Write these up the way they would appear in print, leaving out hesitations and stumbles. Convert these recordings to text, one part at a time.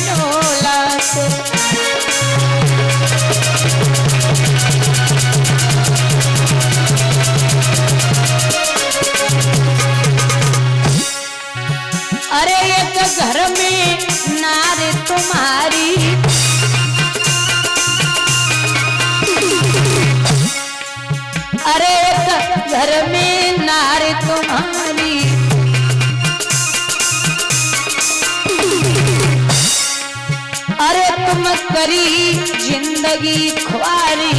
डोला से। अरे एक घर में नारी तुम्हारी, अरे एक घर में नारी तुम्हारी, अरे तुम करी जिंदगी ख्वारी,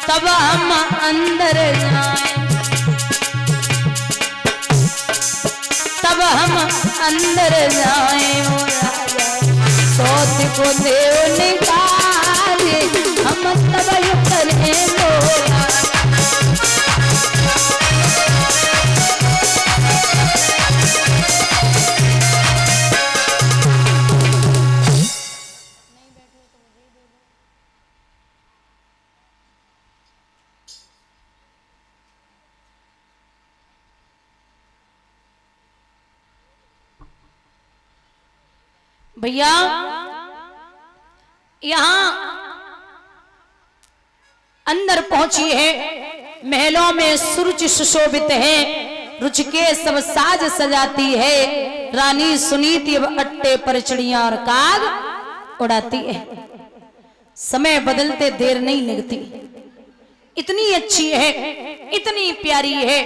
तब हम अंदर जाए, तब हम अंदर जाए ओ राजा, सोच को देव निकाले, हम तब उतरे लोला। भैया यहां अंदर पहुंची है, महलों में सूरज सुशोभित है, रुचि के सब साज सजाती है, रानी सुनीति अब अट्टे पर चिड़िया और काग उड़ाती है। समय बदलते देर नहीं लगती, इतनी अच्छी है, इतनी प्यारी है।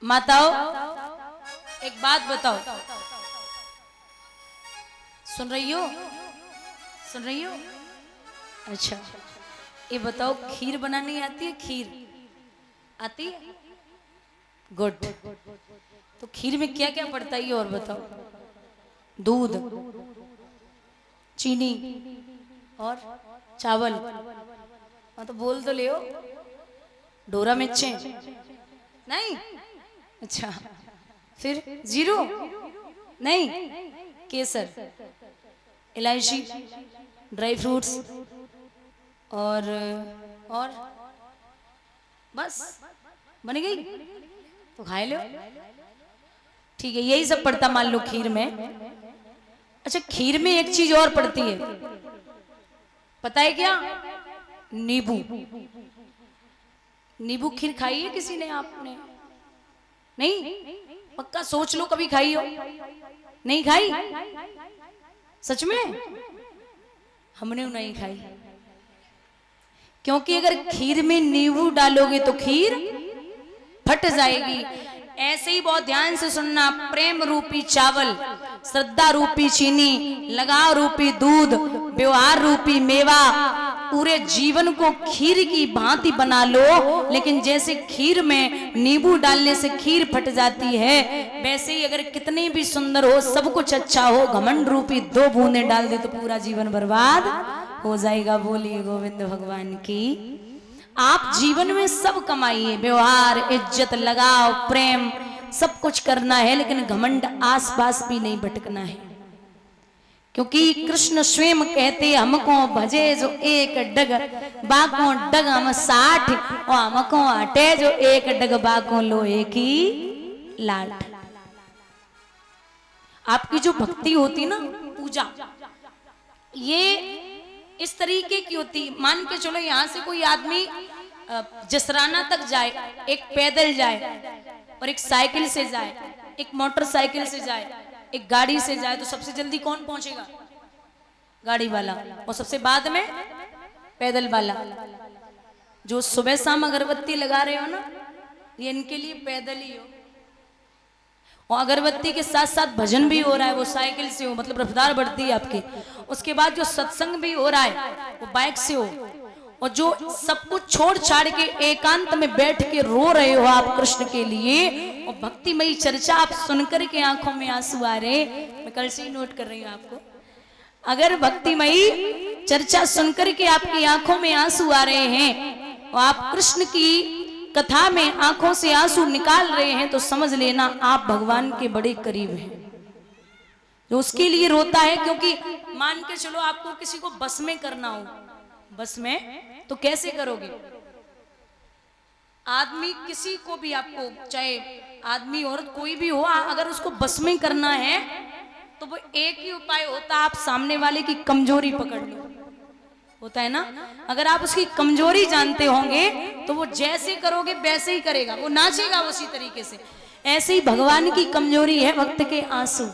माताओं एक बात बताओ, सुन रही हो? सुन रही हो? अच्छा ये बताओ, खीर बनानी आती है? खीर आती है? गुड। तो खीर में क्या क्या पड़ता है और बताओ? दूध, चीनी और चावल। हाँ तो बोल तो ले, डोरा मिर्चे नहीं? अच्छा फिर जीरो नहीं? केसर, इलायची, ड्राई फ्रूट्स और बस बन गई? तो खा लो। ठीक है, यही सब पड़ता मान लो खीर में। अच्छा खीर में एक चीज और पड़ती है, पता है क्या? नींबू। नींबू खीर खाई है किसी ने? आपने नहीं? पक्का सोच लो, कभी खाई हो? नहीं खाई? सच में? हमने नहीं खाई, क्योंकि अगर खीर में नींबू डालोगे तो खीर फट जाएगी। ऐसे ही बहुत ध्यान से सुनना, प्रेम रूपी चावल, श्रद्धा रूपी चीनी, लगाव रूपी दूध, व्यवहार रूपी मेवा, पूरे जीवन को खीर की भांति बना लो। लेकिन जैसे खीर में नींबू डालने से खीर फट जाती है, वैसे ही अगर कितने भी सुंदर हो, सब कुछ अच्छा हो, घमंड रूपी 2 बूंदे डाल दे तो पूरा जीवन बर्बाद हो जाएगा। बोलिए गोविंद भगवान की। आप जीवन में सब कमाइए, व्यवहार, इज्जत, लगाव, प्रेम, सब कुछ करना है, लेकिन घमंड आसपास भी नहीं भटकना है। क्योंकि कृष्ण स्वयं कहते, हमको भजे जो एक डग, बाको डग हम 60, और हमको हटे जो एक डग, बाको लोहे की लाट। आपकी जो भक्ति होती ना, पूजा, ये इस तरीके की होती। मान के चलो यहां से कोई आदमी जसराना तक जाए, एक पैदल जाए और एक साइकिल से जाए, एक मोटरसाइकिल से जाए, एक गाड़ी से जाए, तो सबसे जल्दी कौन पहुंचेगा? गाड़ी वाला। और सबसे बाद में पैदल वाला। जो सुबह शाम अगरबत्ती लगा रहे हो ना, ये इनके लिए पैदल ही हो। और अगरबत्ती के साथ साथ भजन भी हो रहा है, वो साइकिल से हो, मतलब रफ्तार बढ़ती है आपकी। उसके बाद जो सत्संग भी हो रहा है वो बाइक से हो। और जो सब कुछ छोड़ छाड़ के एकांत में बैठ के रो रहे हो आप कृष्ण के लिए, और भक्तिमयी चर्चा आप सुनकर के आंखों में आंसू आ रहे, मैं कल से ही नोट कर रही हूँ आपको। अगर भक्तिमयी चर्चा सुनकर के आपकी आंखों में आंसू आ रहे हैं और आप कृष्ण की कथा में आंखों से आंसू निकाल रहे हैं, तो समझ लेना आप भगवान के बड़े करीब हैं। जो उसके लिए रोता है, क्योंकि मान के चलो आपको किसी को बस में करना हो, बस में तो कैसे करोगे? आदमी किसी को भी, आपको चाहे आदमी औरत कोई भी हो, अगर उसको बस में करना है तो वो एक ही उपाय होता है, आप सामने वाले की कमजोरी पकड़ लो। होता है ना, अगर आप उसकी कमजोरी जानते होंगे तो वो जैसे करोगे वैसे ही करेगा, वो नाचेगा उसी तरीके से। ऐसे ही भगवान की कमजोरी है भक्त के आंसू।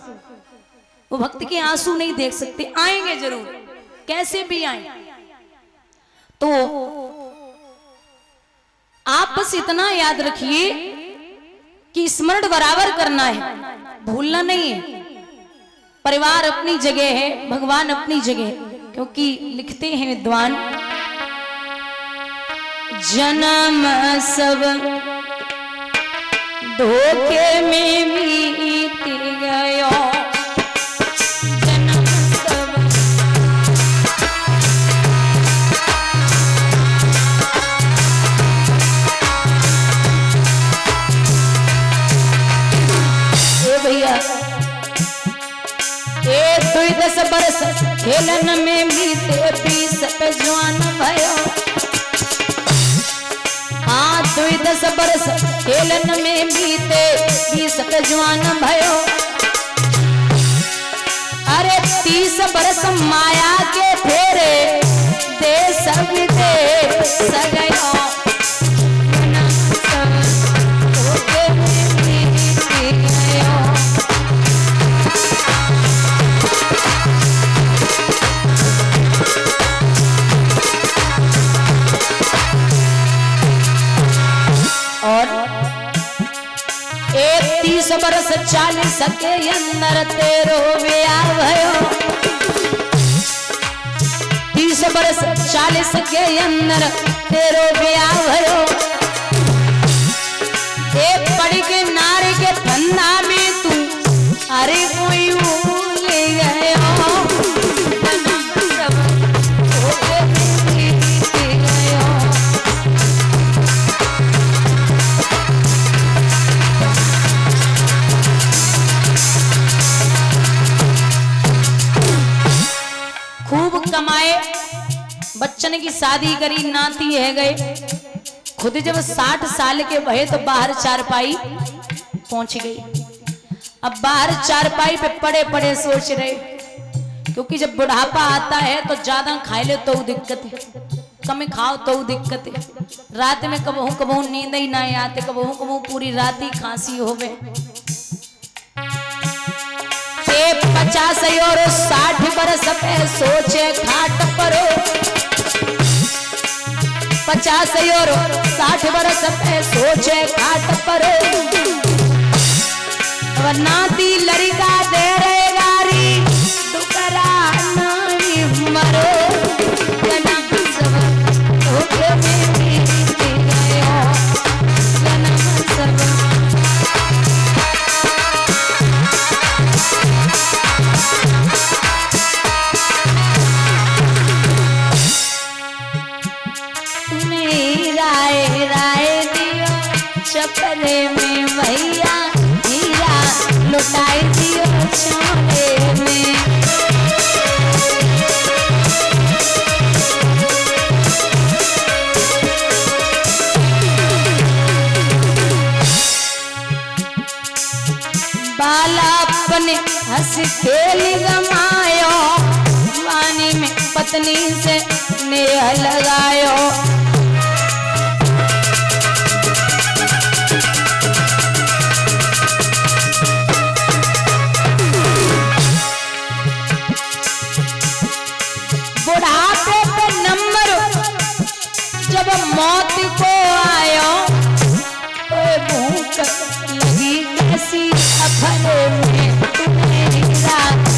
वो भक्त के आंसू नहीं देख सकते, आएंगे जरूर, कैसे भी आए। तो आप बस इतना याद रखिए कि स्मरण बराबर करना है, भूलना नहीं है। परिवार अपनी जगह है, भगवान अपनी जगह है, क्योंकि लिखते हैं विद्वान, जन्म सब धोखे में बीत गयो, जन्म सब भैया 10 बरस खेलन में बीते 20 पे जवान भयो। हाँ 10 बरस खेलन में बीते 20 पे जवान भयो। अरे 30 बरस माया के फेरे देश विदेश गयो। और 30 बरस 40 के अंदर तेरो ब्याह भयो। 30 बरस 40 के अंदर तेरो ब्याह भयो। एक पड़ के नारे के धंधा में तू अरे कोई ले गयो। कमाए, बच्चन की शादी करी, नाती है गए। खुद जब 60 साल के भये तो बाहर चारपाई पहुंच गई। अब बाहर चारपाई पे पड़े पड़े सोच रहे, क्योंकि जब बुढ़ापा आता है तो ज्यादा खाए ले तो दिक्कत है, कम खाओ तो दिक्कत है। रात में कबहू नींद ही ना आते, कबहू पूरी रात ही खांसी हो गए। 50 और 60 बरस पे सोचे खाट परो। 50 और 60 बरस पे सोचे खाट परो। नाती लड़का दे रे गारी दुकरा नहीं मरो। जन्म सब धोखे में बीत गयो, जन्म सब चपरे में भैया हीरा लुटाई दियो छोरे में। बाला अपने हंस खेल गमायो, वानी में पत्नी से नेह लगायो। बुढ़ापे पे नंबर जब मौत को आयो, तो भूख लगी कैसी अफरे में, मेरी रात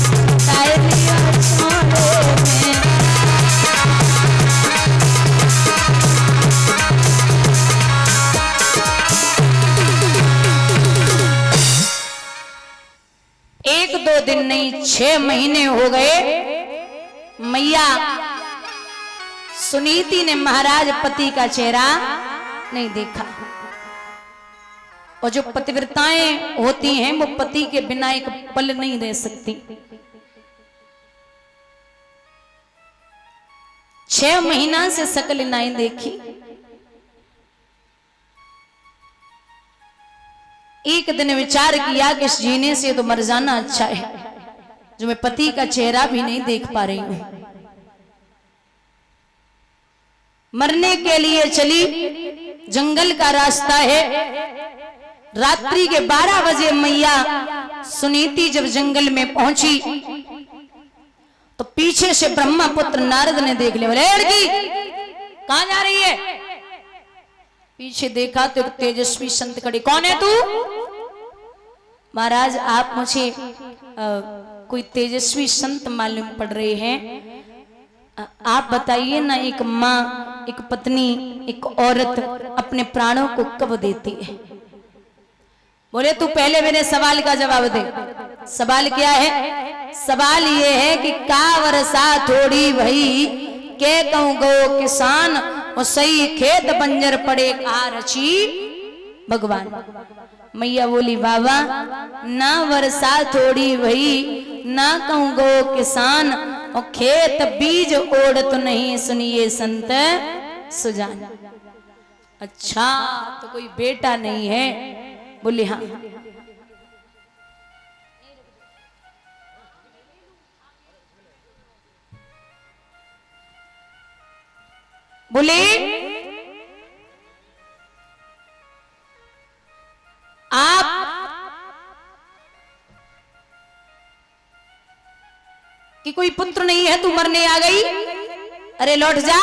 ताए लिया छोरे में। एक दो दिन नहीं 6 महीने हो गए। मैया सुनीति ने महाराज पति का चेहरा नहीं देखा। और जो पतिव्रताएं होती हैं वो पति के बिना एक पल नहीं रह सकती। 6 महीना से शकल नहीं देखी। एक दिन विचार किया कि इस जीने से तो मर जाना अच्छा है, जो मैं पति का चेहरा भी नहीं देख पा रही हूं। मरने के लिए चली, जंगल का रास्ता है। रात्रि के 12 बजे मैया सुनीति जब जंगल में पहुंची तो पीछे से ब्रह्मपुत्र नारद ने देख लिया। बोले लड़की कहां जा रही है? पीछे देखा तो एक तेजस्वी संत खड़े। कौन है तू? महाराज आप मुझे कोई तेजस्वी संत मालूम पड़ रहे हैं, आप बताइए ना, एक माँ, एक पत्नी, एक औरत अपने प्राणों को कब देती है? बोले तू पहले मेरे सवाल का जवाब दे। सवाल क्या है? सवाल ये है कि का वर्षा थोड़ी भई के कहूं गो किसान, और सही खेत बंजर पड़े कहा रची भगवान। मैया बोली बाबा ना वर्षा थोड़ी भई, ना कहूं गो किसान, और खेत बीज ओढ़ तो नहीं, सुनिए संत सुजान। अच्छा तो कोई बेटा नहीं है? बोले हाँ। बोले आप कि कोई पुत्र नहीं है, तू मरने आ गई? अरे लौट जा,